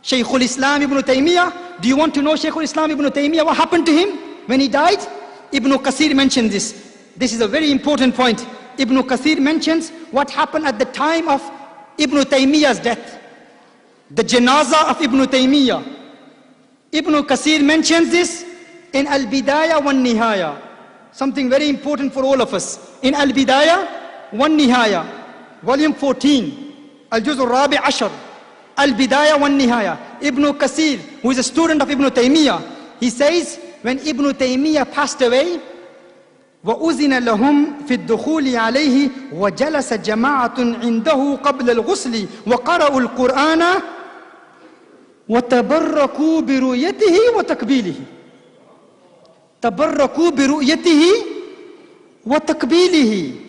Shaykhul Islam Ibn Taymiyyah. Do you want to know Shaykhul Islam Ibn Taymiyyah? What happened to him when he died? Ibn Kathir mentioned this. This is a very important point. Ibn Kathir mentions what happened at the time of Ibn Taymiyyah's death. The janazah of Ibn Taymiyyah. Ibn Kathir mentions this in Al-Bidayah wa Nihaya. Something very important for all of us. In Al-Bidayah wa Nihaya, volume 14, Al-Juz al-Rabi' Ashar, Al-Bidayah wa Nihaya. Ibn Kathir, who is a student of Ibn Taymiyyah, he says, when Ibn Taymiyyah passed away, وَأُذِنَ لَهُمْ فِي الدُّخُولِ عَلَيْهِ وَجَلَسَ جَمَاعَةٌ عِنْدَهُ قَبْلَ الْغُسْلِ وَقَرَأُوا الْقُرْآنَ وَتَبَرَّكُوا بِرُؤْيَتِهِ وَتَكْبِيلِهِ. تَبَرَّكُوا بِرُؤْيَتِهِ وَتَكْبِيلِهِ.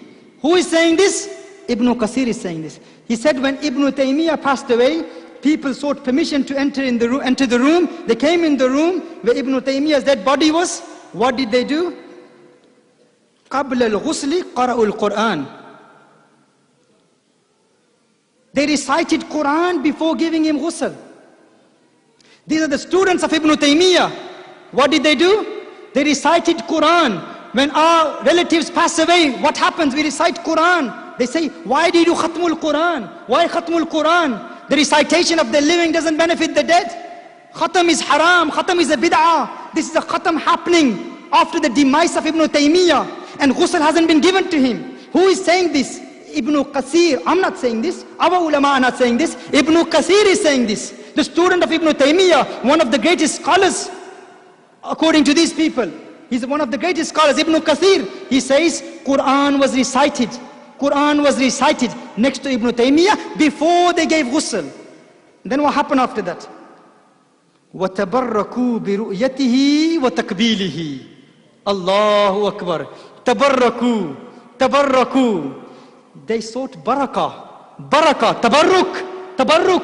Who is saying this? Ibn Kathir is saying this. He said when Ibn Taymiyyah passed away, people sought permission to enter the room. They came in the room where Ibn Taymiyyah's dead body was. What did they do? قَبْلَ الْغُسْلِ قَرَأُوا الْقُرْآنِ. They recited Quran before giving him ghusl. These are the students of Ibn Taymiyyah. What did they do? They recited Quran. When our relatives pass away, what happens? We recite Quran. They say, why did you khatmul Quran? Why khatmul Quran? The recitation of the living doesn't benefit the dead. Khatam is haram. Khatam is a bid'ah. This is a khatam happening after the demise of Ibn Taymiyyah. And ghusl hasn't been given to him. Who is saying this? Ibn Kathir. I'm not saying this. Our ulama are not saying this. Ibn Kathir is saying this. The student of Ibn Taymiyyah, one of the greatest scholars, according to these people. He's one of the greatest scholars, Ibn Kathir. He says, Quran was recited. Quran was recited next to Ibn Taymiyyah before they gave ghusl. Then what happened after that? وَتَبَرَّكُوا بِرُؤْيَتِهِ وَتَكْبِيلِهِ. Allahu Akbar. Tabarraku, tabarraku. They sought barakah, barakah, tabarruk, tabarruk.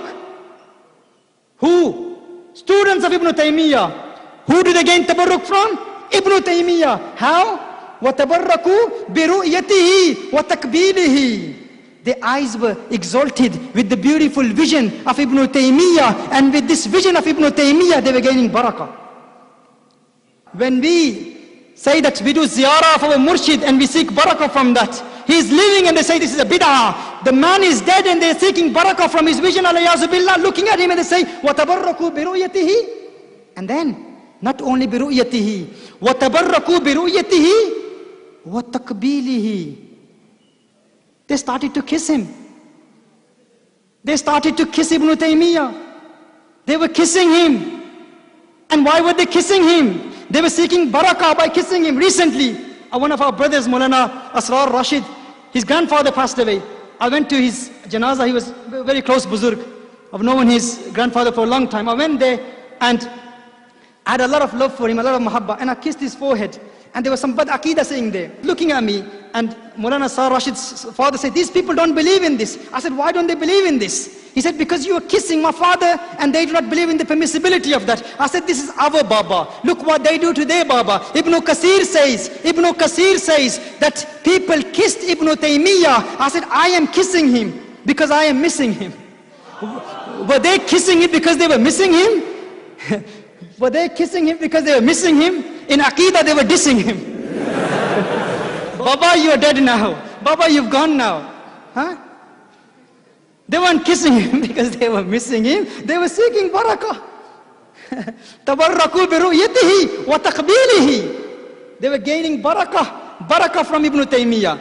Who? Students of Ibn Taymiyyah. Who do they gain tabarruk from? Ibn Taymiyyah. How? وَتَبَرَّكُوا بِرُؤْيَتِهِ وَتَكْبِيلِهِ. Their eyes were exalted with the beautiful vision of Ibn Taymiyyah, and with this vision of Ibn Taymiyyah they were gaining barakah. When we say that we do ziyarah of our murshid and we seek barakah from that, he is living and they say this is a bid'ah. The man is dead and they are seeking barakah from his vision, alayyazu billah, looking at him and they say وَتَبَرَّكُوا بِرُؤْيَتِهِ. And then not only بِرُؤْيَتِهِ وَتَبَرَّكُوا بِرُؤْيَتِهِ وَتَكْبِيلِهِ. They started to kiss him. They started to kiss Ibn Taymiyyah. They were kissing him. And why were they kissing him? They were seeking barakah by kissing him. Recently, one of our brothers, Maulana Asrar Rashid, his grandfather passed away. I went to his janazah. He was a very close buzurg. I've known his grandfather for a long time. I went there and I had a lot of love for him, a lot of mahabbah, and I kissed his forehead. And there was some bad aqidah saying there, looking at me. And Maulana Asrar Rashid's father said, these people don't believe in this. I said, why don't they believe in this? He said, because you are kissing my father and they do not believe in the permissibility of that. I said, this is our Baba. Look what they do to their Baba. Ibn Kathir says that people kissed Ibn Taymiyyah. I said, I am kissing him because I am missing him. Were they kissing him because they were missing him? Were they kissing him because they were missing him? In Aqidah they were dissing him. Baba, you are dead now. Baba, you've gone now. Huh? They weren't kissing him because they were missing him. They were seeking barakah. Tabarraku bi ru'yatihi wa taqbilihi. They were gaining barakah from Ibn Taymiyyah.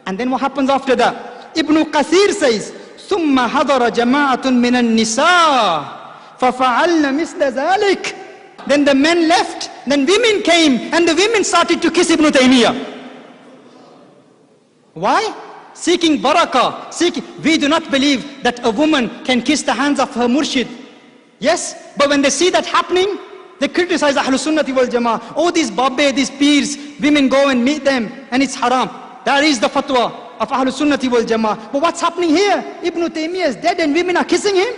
And then what happens after that? Ibn Kathir says, ثُمَّ حَضَرَ جَمَاعَةٌ مِنَ النِّسَاءِ فَفَعَلْنَ مِثْلَ ذَلِكَ. Then the men left, then women came, and the women started to kiss Ibn Taymiyyah. Why? Seeking barakah. We do not believe that a woman can kiss the hands of her murshid. Yes, but when they see that happening, they criticize Ahlul Sunnati wal Jama'ah. Oh, these babbe, these peers, women go and meet them, and it's haram. That is the fatwa of Ahlul Sunnati wal Jama'ah. But what's happening here? Ibn Taymiyyah is dead and women are kissing him.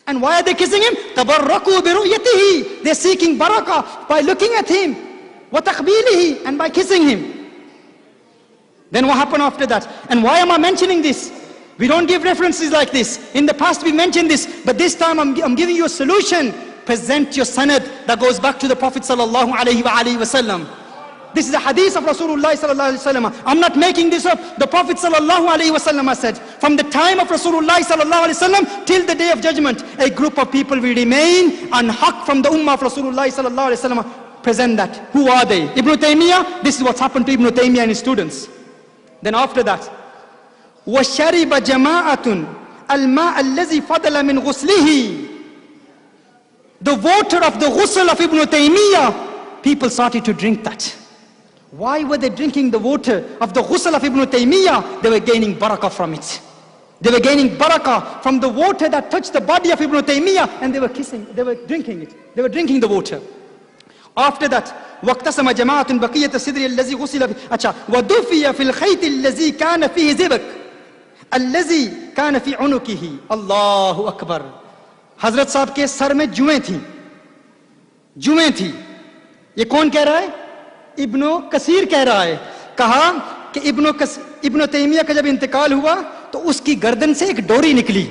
And why are they kissing him? Tabarraku bi ru'yatihi. They're seeking barakah by looking at him. Wa taqbilihi, and by kissing him. Then what happened after that? And why am I mentioning this? We don't give references like this. In the past we mentioned this, but this time I'm giving you a solution. Present your sanad that goes back to the Prophet sallallahu alaihi wasallam. This is a hadith of Rasulullah sallallahu alaihi wasallam. I'm not making this up. The Prophet sallallahu alaihi wasallam said, from the time of Rasulullah sallallahu alaihi wasallam till the day of judgment, a group of people will remain on haqq from the ummah of Rasulullah sallallahu alaihi wasallam. Present that. Who are they? Ibn Taymiyyah. This is what's happened to Ibn Taymiyyah and his students. Then after that, وَشَرِبَ جَمَاعَةٌ الْمَاءَ الَّذِي فَضَلَ مِنْ غُسْلِهِ. The water of the ghusl of Ibn Taymiyyah, people started to drink that. Why were they drinking the water of the ghusl of Ibn Taymiyyah? They were gaining barakah from it. They were gaining barakah from the water that touched the body of Ibn Taymiyyah, and they were drinking it. They were drinking the water. After that, وَاقْتَسَمَ جَمَاعَةٌ بَقِيَّةَ السِّدْرِ الَّذِي غُسِلَ بِهِ. وَدُفِيَ فِي الْخَيْطِ الَّذِي كَانَ فِيهِ زِبَكٌ الَّذِي كَانَ فِي عُنُقِهِ. Allahu Akbar. حضرت صاحب کے سر میں جوئیں تھی. یہ کون کہہ رہا ہے؟ ابن کثیر کہہ رہا ہے. کہا کہ ابن تیمیہ کا جب انتقال ہوا تو اس کی گردن سے ایک ڈوری نکلی.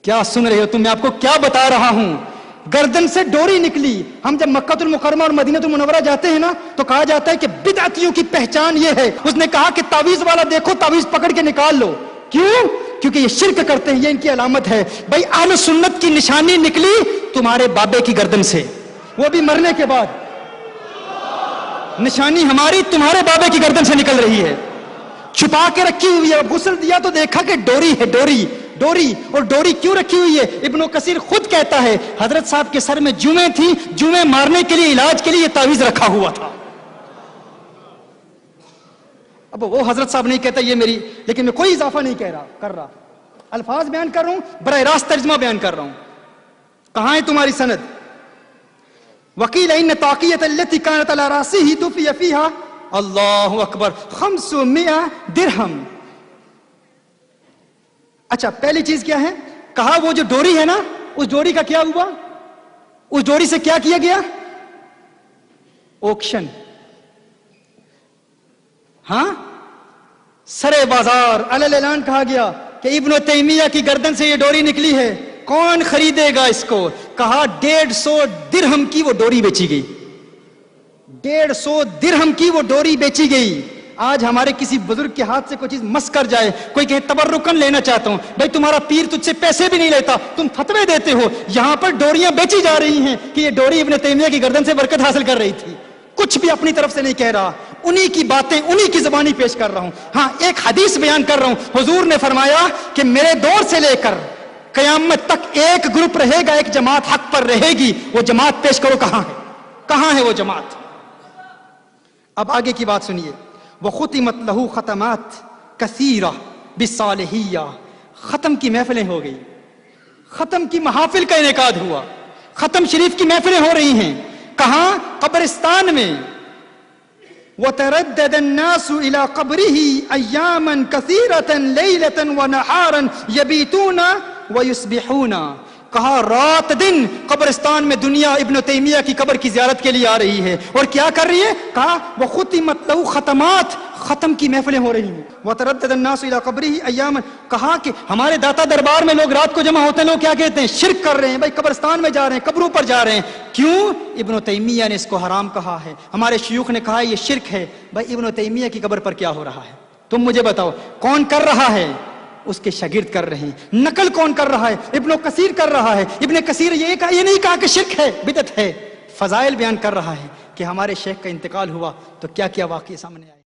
کیا سن رہے ہو تم؟ میں آپ کو کیا بتا رہا ہوں. گردن سے ڈوری نکلی. ہم جب مکہ المکرمہ اور مدینہ المنورہ جاتے ہیں نا تو کہا جاتا ہے کہ بدعتیوں کی پہچان یہ ہے. اس نے کہا کہ تعویذ والا دیکھو، تعویذ پکڑ کے نکال لو. کیوں؟ کیونکہ یہ شرک کرتے ہیں، یہ ان کی علامت ہے. بھائی اہل سنت کی نشانی نکلی تمہارے بابے کی گردن سے، وہ بھی مرنے کے بعد. نشانی ہماری تمہارے بابے کی گردن سے نکل رہی ہے، چھپا کے رکھی ہوئی ہے. غسل دیا تو دیکھا کہ ڈوری ہے، ڈوری. اور ڈوری کیوں رکھی ہوئی ہے؟ ابن کثیر خود کہتا ہے حضرت صاحب کے سر میں جوئیں تھیں، جوئیں مارنے کے لیے، علاج کے لیے یہ تعویذ رکھا ہوا تھا. اب وہ حضرت صاحب نہیں کہتا یہ میری، لیکن میں کوئی اضافہ نہیں کر رہا. الفاظ بیان کر رہا ہوں، براہ راست ترجمہ بیان کر رہا ہوں. کہاں ہے تمہاری سند؟ وقیل ان طاقیۃ التي كانت على راسه دفي فيها. اللہ اکبر. 500 درہم. اچھا پہلی چیز کیا ہے؟ کہا وہ جو ڈوری ہے نا، اس ڈوری کا کیا ہوا؟ اس ڈوری سے کیا کیا گیا؟ آکشن. ہاں، سرے بازار علل اعلان کہا گیا کہ ابن تیمیہ کی گردن سے یہ ڈوری نکلی ہے، کون خریدے گا اس کو؟ کہا 150 درہم کی وہ ڈوری بیچی گئی. 150 درہم کی وہ ڈوری بیچی گئی. آج ہمارے کسی بزرگ کے ہاتھ سے کوئی چیز مس کر جائے، کوئی کہے تبرکن لینا چاہتا ہوں، بھائی تمہارا پیر تجھ سے پیسے بھی نہیں لیتا، تم فتوے دیتے ہو. یہاں پر ڈوریاں بیچی جا رہی ہیں کہ یہ ڈوری ابن تیمیہ کی گردن سے برکت حاصل کر رہی تھی. کچھ بھی اپنی طرف سے نہیں کہہ رہا، انہی کی باتیں انہی کی زبانی پیش کر رہا ہوں. ہاں ایک حدیث بیان کر رہا ہوں. حضور نے فرمایا کہ میرے دور سے لے کر قیامت تک ایک گروپ رہے گا، ایک جماعت حق پر رہے گی. وہ جماعت پیش کرو کہاں ہے؟ کہاں ہے وہ جماعت؟ اب آگے کی بات سنیے. وختمت لہو ختمات کثیرہ بالصالحیہ. ختم کی محفلیں ہو گئی، ختم کی محافل کا انعقاد ہوا، ختم شریف کی محفلیں ہو رہی ہیں. کہاں؟ قبرستان میں. وتردد الناس الى قبره اياما كثيرة ليلة ونهارا يبيتون ويصبحون. کہا رات دن قبرستان میں دنیا ابن تیمیہ کی قبر کی زیارت کے لیے آ رہی ہے، اور کیا کر رہی ہے؟ کہا وختمت لہو ختمات، ختم کی محفلیں ہو رہی ہیں. وتردد الناس الى قبره اياما. کہا کہ ہمارے داتا دربار میں لوگ رات کو جمع ہوتے ہیں، لوگ کیا کہتے ہیں؟ شرک کر رہے ہیں. بھائی قبرستان میں جا رہے ہیں، قبروں پر جا رہے ہیں. کیوں؟ ابن تیمیہ نے اس کو حرام کہا ہے، ہمارے شیوخ نے کہا یہ شرک ہے. بھائی ابن تیمیہ کی قبر پر کیا ہو رہا ہے؟ تم مجھے بتاؤ. کون کر رہا ہے؟ اس کے شاگرد کر رہے ہیں. نقل کون کر رہا ہے؟ ابن کثیر کر رہا ہے. ابن کثیر یہ نہیں کہا کہ شرک ہے، بدعت ہے. فضائل بیان کر رہا ہے کہ ہمارے شیخ کا انتقال ہوا تو کیا کیا واقعے سامنے آئے.